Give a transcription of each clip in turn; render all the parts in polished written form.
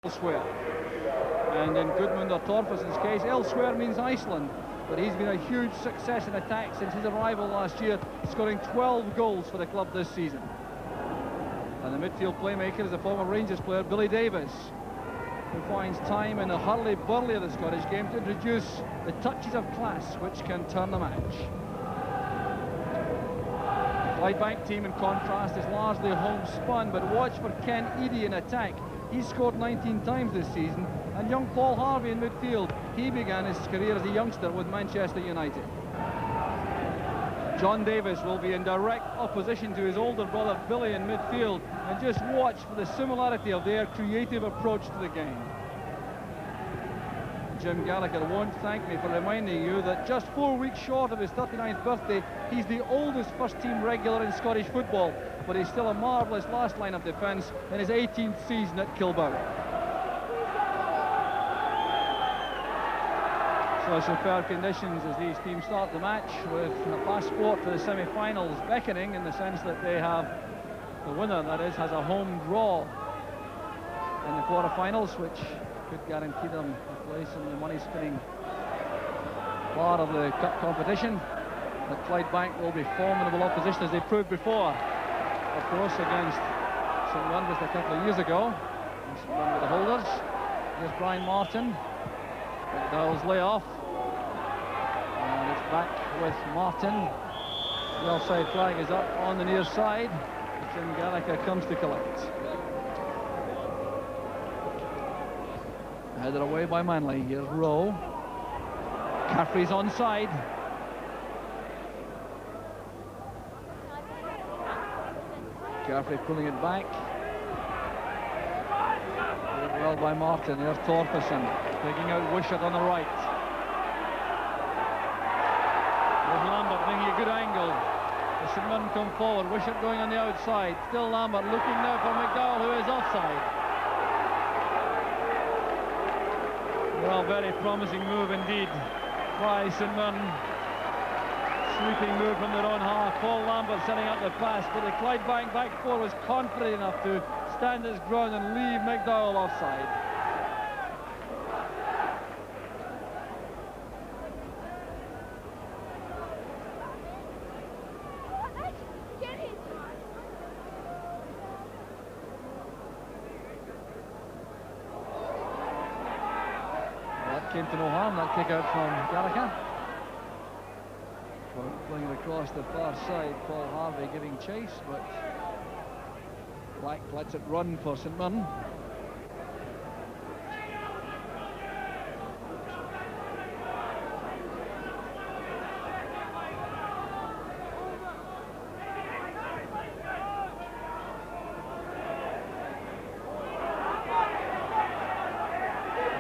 elsewhere. And in Gudmund or Torfasson's case, elsewhere means Iceland. But he's been a huge success in attack since his arrival last year, scoring 12 goals for the club this season. And the midfield playmaker is a former Rangers player, Billy Davis, who finds time in the hurly-burly of the Scottish game to introduce the touches of class which can turn the match. The Clydebank team, in contrast, is largely homespun, but watch for Ken Eadie in attack. He's scored 19 times this season, and young Paul Harvey in midfield. He began his career as a youngster with Manchester United. John Davis will be in direct opposition to his older brother Billy in midfield, and just watch for the similarity of their creative approach to the game. Jim Gallagher won't thank me for reminding you that just 4 weeks short of his 39th birthday, he's the oldest first-team regular in Scottish football, but he's still a marvellous last line of defence in his 18th season at Kilbowie. So superb conditions as these teams start the match, with a passport to the semi-finals beckoning, in the sense that they have, the winner that is, has a home draw in the quarter-finals, which could guarantee them a place in the money-spinning part of the cup competition. But Clydebank will be formidable opposition, as they proved before, of course, against St Mirren just a couple of years ago. St Mirren with the holders. Here's Brian Martin. McDowell's layoff. And it's back with Martin. The offside flag is up on the near side. Jim Gallagher comes to collect. Headed away by Manley. Here's Rowe. Caffrey's onside. Caffrey pulling it back. Put it well by Martin. There's Torfasson taking out Wishart on the right. There's Lambert making a good angle. The St Mirren come forward. Wishart going on the outside. Still Lambert looking now for McDowell, who is offside. Well, very promising move indeed by St Mirren. Sweeping move from their own half. Paul Lambert setting up the pass, but the Clydebank back four was confident enough to stand its ground and leave McDowell offside. That came to no harm, that kick out from Gallagher. Playing it across the far side, Paul Harvey giving chase, but Black lets it run for St Mirren.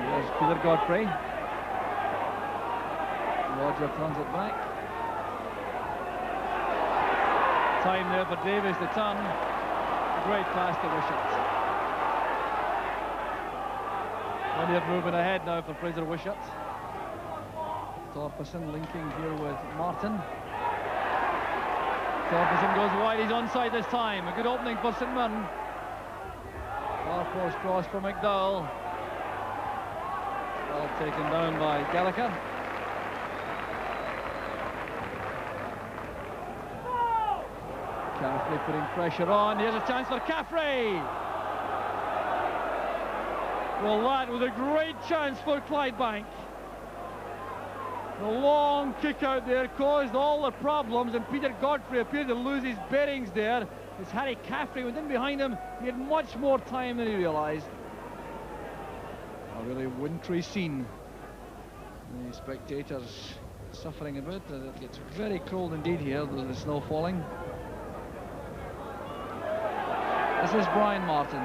There's Peter Godfrey. Roger turns it back. Time there for Davis to turn. Great pass to Wishart. Plenty of movement ahead now for Fraser Wishart. Torfasson linking here with Martin. Torfasson goes wide, he's onside this time. A good opening for St Mirren. Far post cross for McDowell. Well taken down by Gallagher. Caffrey putting pressure on. Here's a chance for Caffrey. Well, that was a great chance for Clydebank. The long kick out there caused all the problems, and Peter Godfrey appeared to lose his bearings there as Harry Caffrey went in behind him. He had much more time than he realised. A really wintry scene. The spectators suffering a bit. It gets very cold indeed here. There's the snow falling. This is Brian Martin.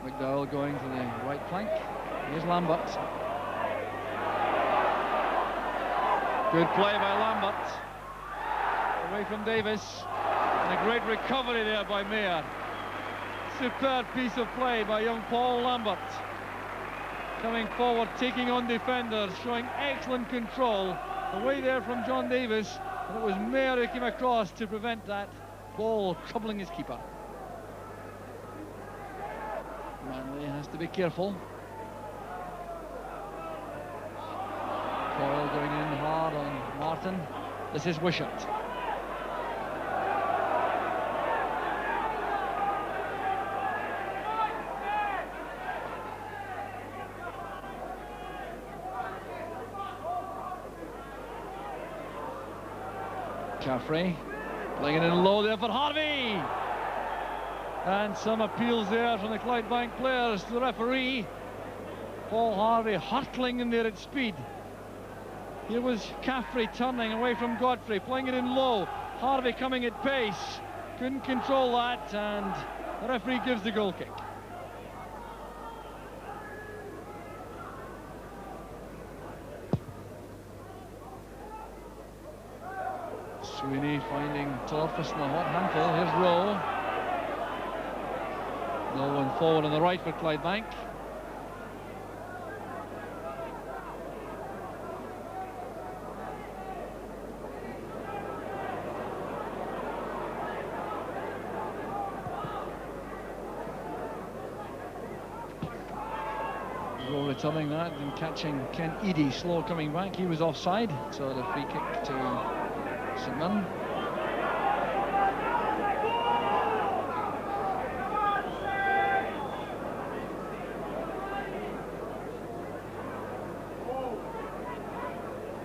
McDowell going to the right flank. Here's Lambert. Good play by Lambert. Away from Davis. And a great recovery there by Mayer. Superb piece of play by young Paul Lambert. Coming forward, taking on defenders, showing excellent control. Away there from John Davis. And it was Mayer who came across to prevent that ball troubling his keeper. he has to be careful. Coyle going in hard on Martin. This is Wishart. Caffrey playing it in low there for Harvey, and some appeals there from the Clydebank players to the referee. Paul Harvey hurtling in there at speed. Here was Caffrey turning away from Godfrey, playing it in low. Harvey coming at pace, couldn't control that, and the referee gives the goal kick. Sweeney finding Torfus in a hot handful. Here's Rowe. No one forward on the right for Clydebank. Rowe returning that and catching Ken Eadie slow coming back. He was offside, so the free kick to St Mirren.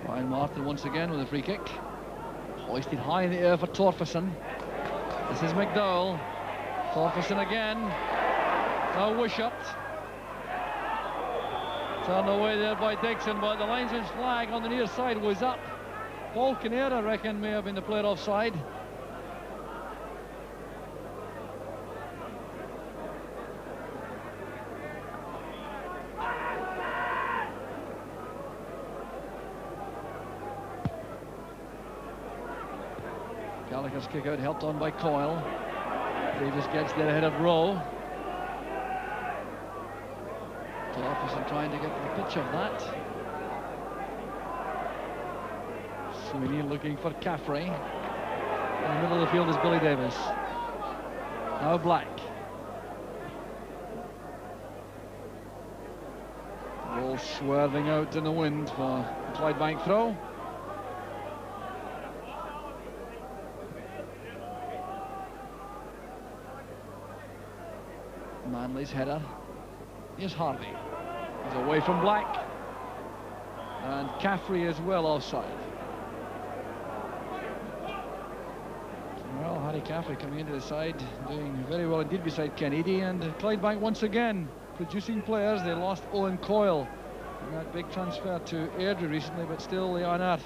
Ryan Martin once again with a free kick. Hoisted high in the air for Torfason. This is McDowell. Torfason again. Now Wishart. Turned away there by Dixon, but the linesman's flag on the near side was up. Paul Kinnear, I reckon, may have been the player offside. Gallagher's kick out helped on by Coyle. Davis gets there ahead of Rowe. Torfason trying to get the pitch of that. Sweeney looking for Caffrey. In the middle of the field is Billy Davis. Now Black. Ball swerving out in the wind for Clydebank throw. Manley's header. Here's Harvey. He's away from Black. And Caffrey as well offside. Well, Harry Caffrey coming into the side, doing very well indeed beside Ken Eadie, and Clydebank once again producing players. They lost Owen Coyle in that big transfer to Airdrie recently, but still they unearth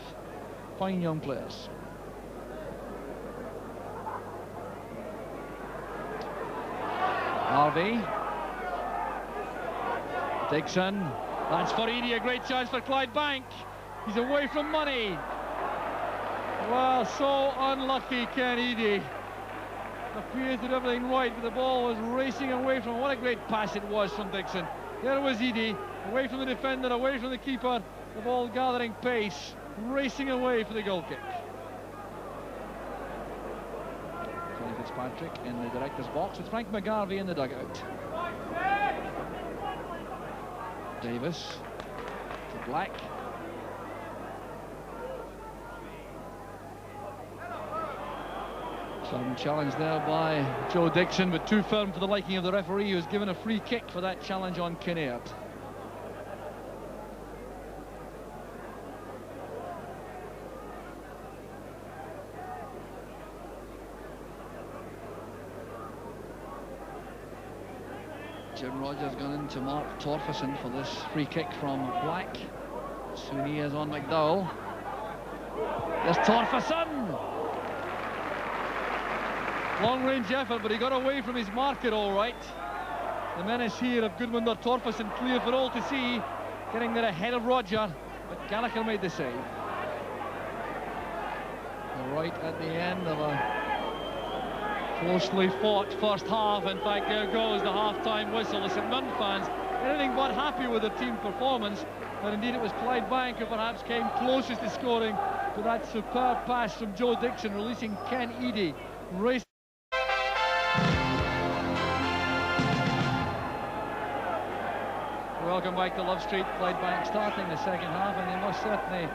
fine young players. Harvey. Dixon. That's for Eadie, a great chance for Clydebank. He's away from money. Well, so unlucky Ken Eadie. Appears to do everything right, but the ball was racing away from. What a great pass it was from Dixon. There was Eadie, away from the defender, away from the keeper. The ball gathering pace, racing away for the goal kick. Tony Fitzpatrick in the director's box with Frank McGarvey in the dugout. Davis to Black. Some challenge there by Joe Dixon, but too firm for the liking of the referee, who's given a free kick for that challenge on Kinnear. Jim Rogers gone in to mark Torfason for this free kick from Black. Sweeney is on McDowell. There's Torfason! Long-range effort, but he got away from his marker all right. The menace here of Goodwinder Torfason clear for all to see, getting there ahead of Roger, but Gallagher made the save. Right at the end of a closely fought first half. In fact, there goes the half-time whistle. The St Mirren fans anything but happy with their team performance, but indeed it was Clydebank who perhaps came closest to scoring with that superb pass from Joe Dixon, releasing Ken Eadie. welcome back to Love Street. Clydebank starting the second half, and they must certainly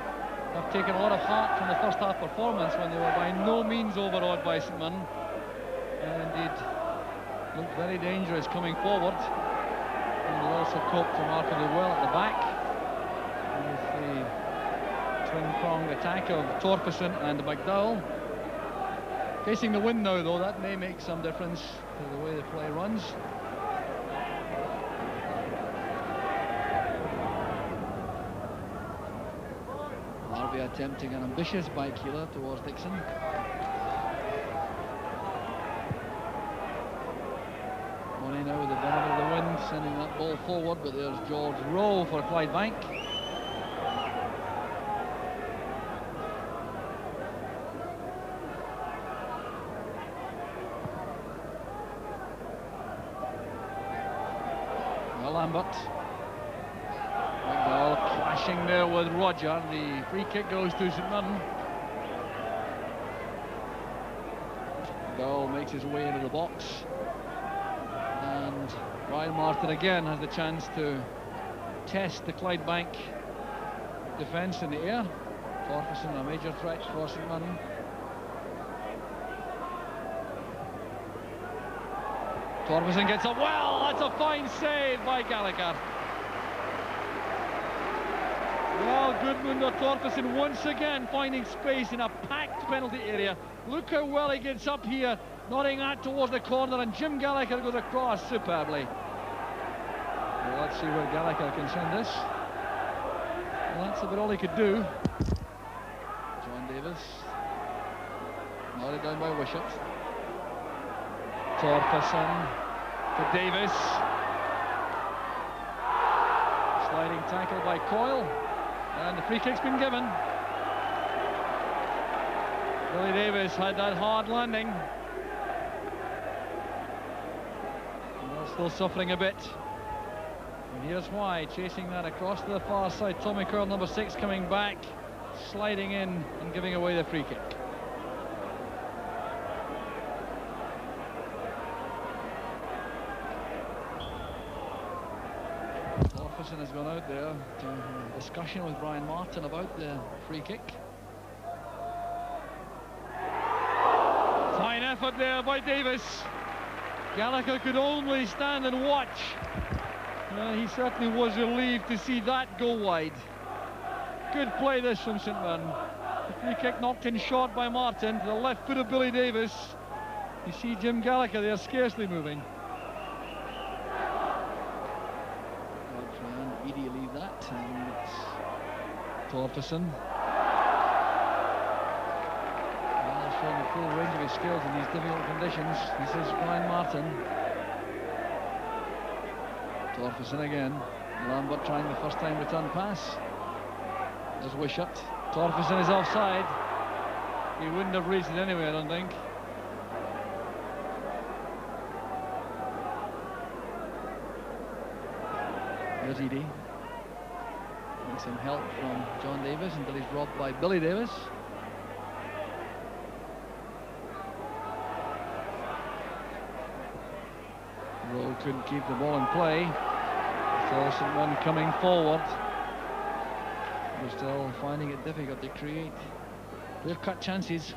have taken a lot of heart from the first half performance when they were by no means overawed by St Mirren. And indeed looked very dangerous coming forward. And they also coped remarkably well at the back with the twin-pronged attack of Torferson and McDowell. Facing the wind now, though, that may make some difference to the way the play runs. Harvey attempting an ambitious bike healer towards Dixon. Money now with the benefit of the wind, sending that ball forward, but there's George Rowe for Clydebank. Lambert. McDowell clashing there with Roger. The free kick goes to St Mirren. McDowell makes his way into the box. And Brian Martin again has the chance to test the Clydebank defence in the air. Torferson, a major threat for St Mirren. Torferson gets up well. That's a fine save by Gallagher. Well, Gudmundur Torferson once again finding space in a packed penalty area. Look how well he gets up here, nodding that towards the corner, and Jim Gallagher goes across superbly. Well, let's see where Gallagher can send this. Well, that's about all he could do. John Davis. Nodded down by Wishart. Torferson to Davis. Sliding tackle by Coyle, and the free kick's been given. Billy Davis had that hard landing. Well, still suffering a bit. And here's why, chasing that across to the far side. Tommy Coyle, number 6, coming back, sliding in and giving away the free kick. Torferson has gone out there to a discussion with Brian Martin about the free kick. Fine effort there by Davis. Gallagher could only stand and watch. He certainly was relieved to see that go wide. Good play this from St Mirren. The free kick knocked in short by Martin to the left foot of Billy Davis. You see Jim Gallagher there scarcely moving. Edie leave that, and it's Torferson. Well, showing the full range of his skills in these difficult conditions. This is Brian Martin. Torferson again. Lambert trying the first time return pass. There's Wishart. Torferson is offside. He wouldn't have reached it anyway, I don't think. There's Edie. Getting some help from John Davis until he's robbed by Billy Davis. Rowe couldn't keep the ball in play. Still St Mirren coming forward. They're still finding it difficult to create clear-cut chances.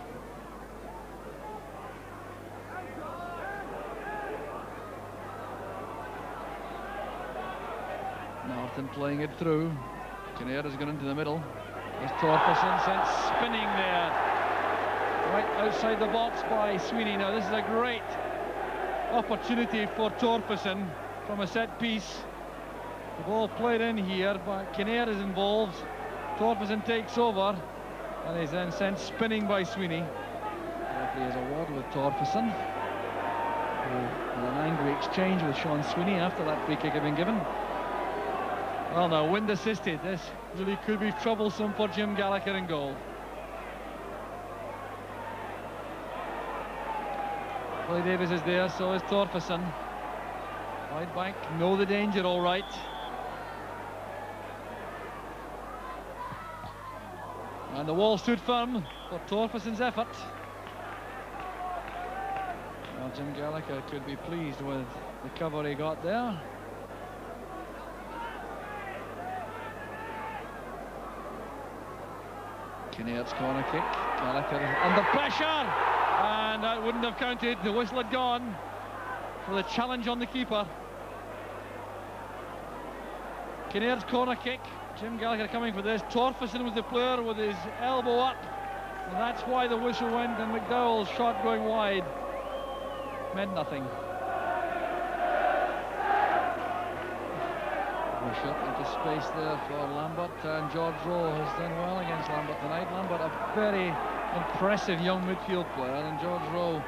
Martin playing it through. Kinnaird has gone into the middle. There's Torferson sent spinning there, right outside the box by Sweeney. Now this is a great opportunity for Torferson from a set piece. The ball played in here, but Kinnaird is involved. Torferson takes over, and he's then sent spinning by Sweeney. Referee has a word with Torferson. With an angry exchange with Sean Sweeney after that free kick had been given. Well, now, wind assisted. This really could be troublesome for Jim Gallagher in goal. Billy Davis is there, so is Torferson. Clydebank know the danger all right. And the wall stood firm for Torferson's effort. Well, Jim Gallagher could be pleased with the cover he got there. Kinnair's corner kick. Gallagher under pressure, and that wouldn't have counted. The whistle had gone for the challenge on the keeper. Kinnair's corner kick. Jim Gallagher coming for this. Torfason was the player with his elbow up, and that's why the whistle went, and McDowell's shot going wide meant nothing. Shot into space there for Lambert, and George Rowe has done well against Lambert tonight. Lambert, a very impressive young midfield player, and George Rowe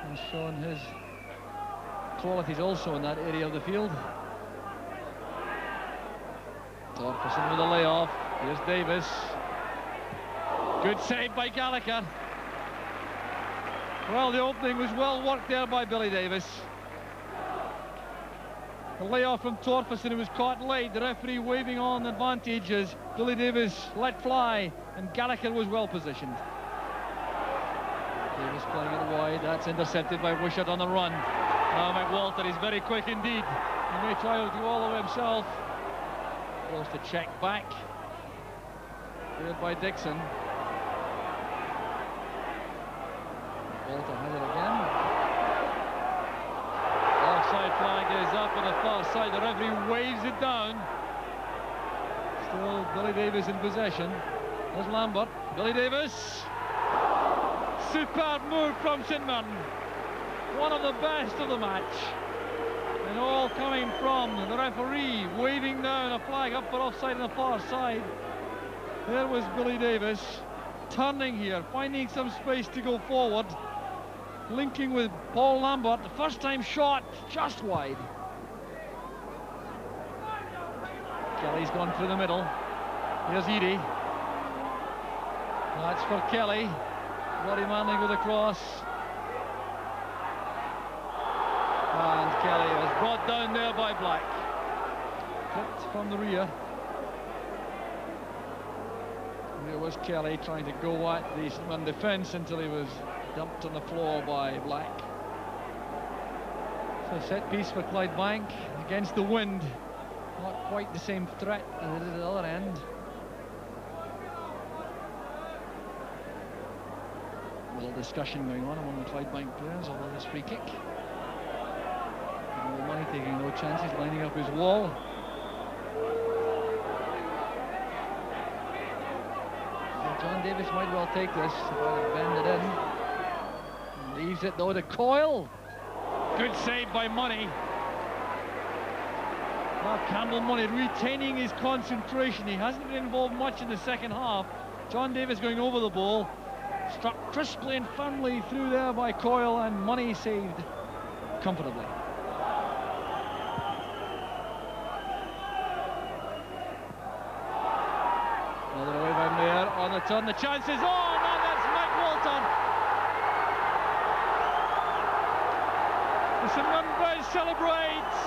has shown his qualities also in that area of the field. Torfason with a layoff. Here's Davis. Good save by Gallagher. Well, the opening was well worked there by Billy Davis. The layoff from Torfason, who was caught late. The referee waving on advantage as Billy Davis let fly, and Gallagher was well positioned. Davis playing it wide. That's intercepted by Wishart on the run. Now McWalter is very quick indeed. He may try to go all the way himself. Goes to check back. Cleared by Dixon. Walter has it again. Offside flag is up on the far side. The referee waves it down. Still Billy Davis in possession. There's Lambert. Billy Davis. Superb move from St Mirren. One of the best of the match. And all coming from the referee waving down a flag up for offside on the far side. There was Billy Davis turning here, finding some space to go forward, linking with Paul Lambert. The first time shot just wide. Kelly's gone through the middle. Here's Eadie. That's for Kelly. Roddy Manning with a cross. And Kelly was brought down there by Black. Clipped from the rear. There was Kelly trying to go at the St Mirren defence until he was dumped on the floor by Black. So set piece for Clydebank against the wind. Not quite the same threat as it is at the other end. A little discussion going on among the Clydebank players over this free kick. Money taking no chances, lining up his wall. John Davis might well take this, bend it in. Leaves it though to Coyle. Good save by Money. Well, Campbell Money retaining his concentration. He hasn't been involved much in the second half. John Davis going over the ball. Struck crisply and firmly through there by Coyle, and Money saved comfortably. Another away by Mayer on the turn. The chance is on, and that's Mike Walter. The St Mirren boys celebrates.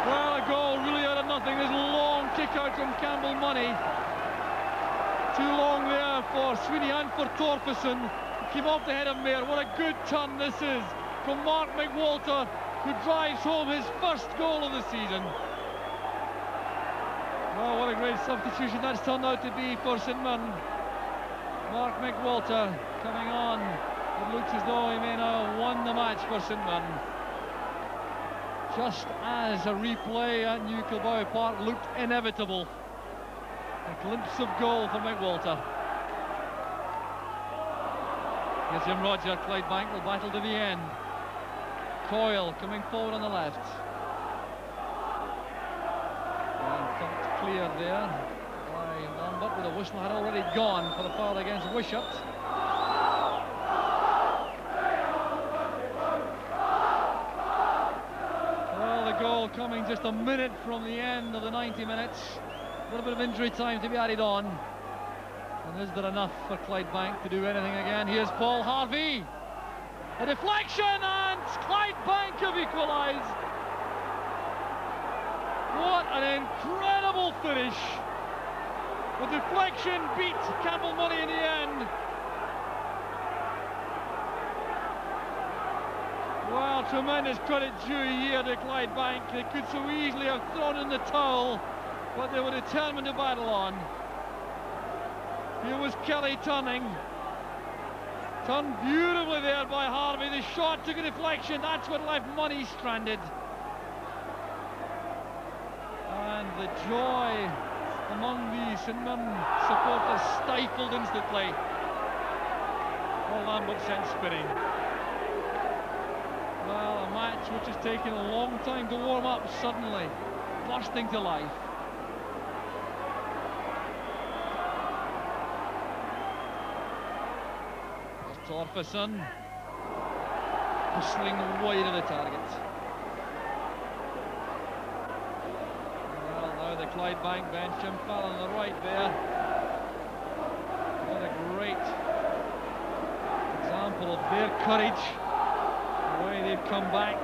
Well, a goal really out of nothing. This long kick out from Campbell Money. Too long there for Sweeney and for Torfason. Came off the head of Mayer. What a good turn this is from Mark McWalter, who drives home his first goal of the season. Well, what a great substitution that's turned out to be for St Mirren. Mark McWalter coming on. It looks as though he may now have won the match for St Mirren. Just as a replay at New Kilbowie Park looked inevitable. A glimpse of goal for McWalter. Here's Jim Roger. Clydebank will battle to the end. Coyle coming forward on the left. And thumped clear there by Lambert, but the whistle had already gone for the foul against Wishart. Well, the goal coming just a minute from the end of the 90 minutes. A little bit of injury time to be added on. And is there enough for Clydebank to do anything again? Here's Paul Harvey. A deflection, and Clydebank have equalised. What an incredible finish. The deflection beat Campbell Money in the end. Well, tremendous credit due here to Clydebank. They could so easily have thrown in the towel, but they were determined to battle on. Here was Kelly turning. Turned beautifully there by Harvey. The shot took a deflection. That's what left Money stranded. And the joy among the St Mirren supporters stifled instantly. Paul Lambert sent spinning. Well, a match which has taken a long time to warm up, suddenly bursting to life. Torfason whistling wide of the target. Well, now the Clydebank bench, Jim Fallon on the right there. What a great example of their courage, the way they've come back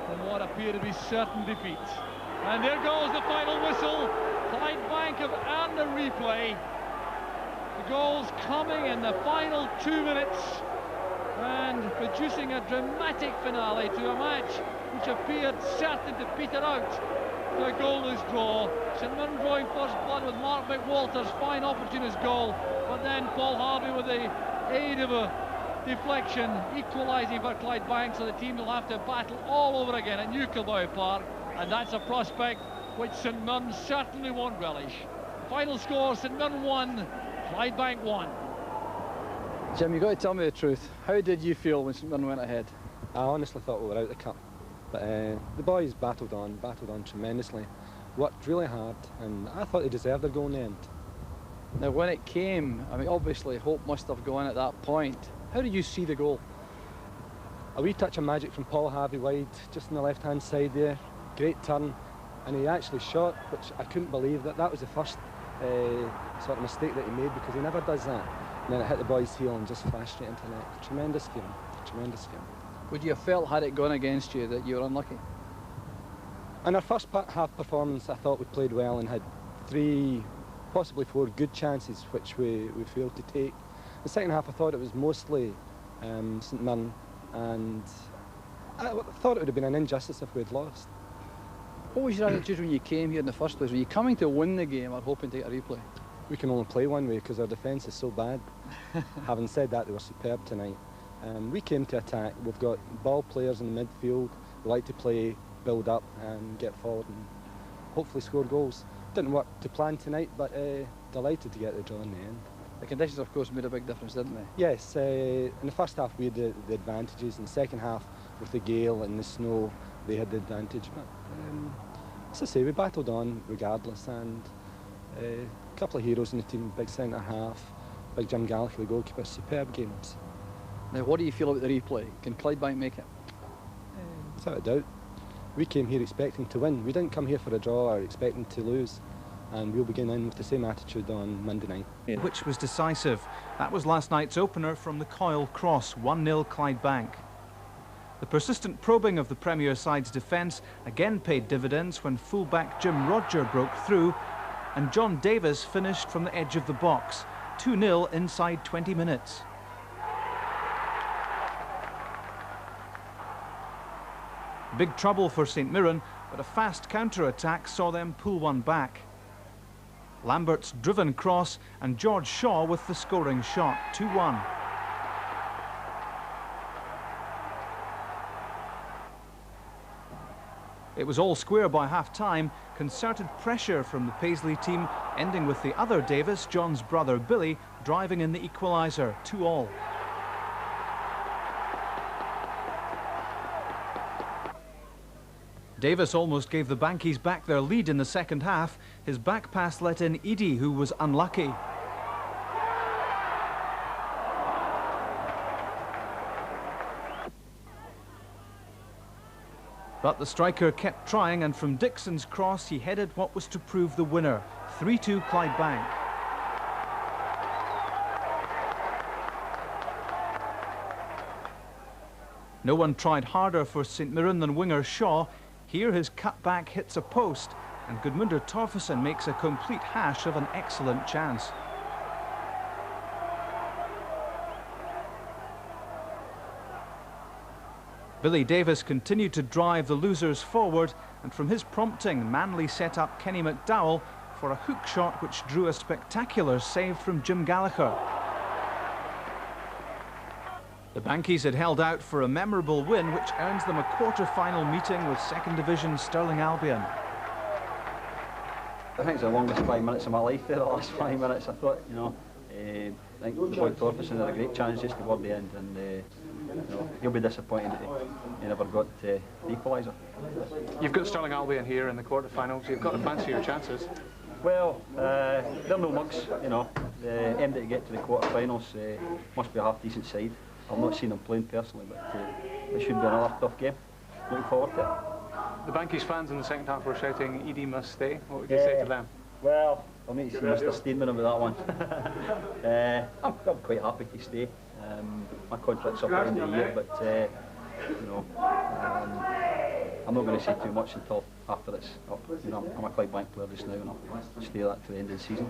from what appeared to be certain defeat. And there goes the final whistle. Clydebank have earned a replay. The goals coming in the final 2 minutes and producing a dramatic finale to a match which appeared certain to peter out to a goalless draw. St Mirren drawing first blood with Mark McWalter's fine opportunist goal, but then Paul Harvey with the aid of a deflection equalising for Clydebank, so the team will have to battle all over again at New Kilbowie Park, and that's a prospect which St Mirren certainly won't relish. Final score, St Mirren 1, Clydebank 1. Jim, you've got to tell me the truth. How did you feel when St Mirren went ahead? I honestly thought we were out of the cup, but the boys battled on tremendously, worked really hard, and I thought they deserved their goal in the end. Now, when it came, I mean, obviously hope must have gone at that point. How did you see the goal? A wee touch of magic from Paul Harvey wide, just on the left-hand side there. Great turn, and he actually shot, which I couldn't believe that was the first sort of mistake that he made, because he never does that. And then it hit the boy's heel and just flashed straight into the net. Tremendous game, tremendous game. Would you have felt, had it gone against you, that you were unlucky? In our first half performance, I thought we played well and had 3, possibly 4 good chances, which we failed to take. The second half, I thought it was mostly St Mirren, and I thought it would have been an injustice if we had lost. What was your attitude when you came here in the first place? Were you coming to win the game or hoping to get a replay? We can only play one way because our defence is so bad. Having said that, they were superb tonight. We came to attack. We've got ball players in the midfield. We like to play, build up and get forward and hopefully score goals. Didn't work to plan tonight, but delighted to get the draw in the end. The conditions, of course, made a big difference, didn't they? Yes, in the first half we had the advantages. In the second half, with the gale and the snow, they had the advantage. But as I say, we battled on regardless, and a couple of heroes in the team, big centre half, big Jim Gallagher, the goalkeeper, superb games. Now, what do you feel about the replay? Can Clydebank make it? Without a doubt. We came here expecting to win. We didn't come here for a draw or expecting to lose. And we'll begin in with the same attitude on Monday night. Which was decisive. That was last night's opener from the Coyle Cross, 1-0 Clydebank. The persistent probing of the Premier side's defence again paid dividends when fullback Jim Rodger broke through and John Davis finished from the edge of the box, 2-0 inside 20 minutes. Big trouble for St Mirren, but a fast counter-attack saw them pull one back. Lambert's driven cross and George Shaw with the scoring shot, 2-1. It was all square by half-time, concerted pressure from the Paisley team, ending with the other Davis, John's brother Billy, driving in the equaliser, 2-2. Davis almost gave the Bankies back their lead in the second half. His back pass let in Edie, who was unlucky. But the striker kept trying, and from Dixon's cross he headed what was to prove the winner, 3-2 Clydebank. No one tried harder for St Mirren than winger Shaw. Here his cutback hits a post, and Gudmundur Torfason makes a complete hash of an excellent chance. Billy Davis continued to drive the losers forward, and from his prompting, Manley set up Kenny McDowell for a hook shot which drew a spectacular save from Jim Gallagher. The Bankies had held out for a memorable win which earns them a quarter-final meeting with second division Stirling Albion. I think it's the longest 5 minutes of my life there, the last 5 minutes. I thought, you know, I think the boy Torferson had a great chance just toward the end, and you know, he'll be disappointed that he never got the equaliser. You've got Stirling Albion here in the quarter-finals. You've got to fancy your chances. Well, they're no mugs, you know. Aimed to get to the quarter-finals. Must be a half-decent side. I've not seen them playing personally, but it should be another tough game. Looking forward to it. The Bankies fans in the second half were shouting, "Edie must stay." What would you say to them? Well, I'll need to see Mr. Steinman about that one. I'm quite happy to stay. My contract's up at the end of the year, but you know, I'm not going to say too much until after it's up. You know, I'm a Clydebank player just now, and I'll stay that to the end of the season.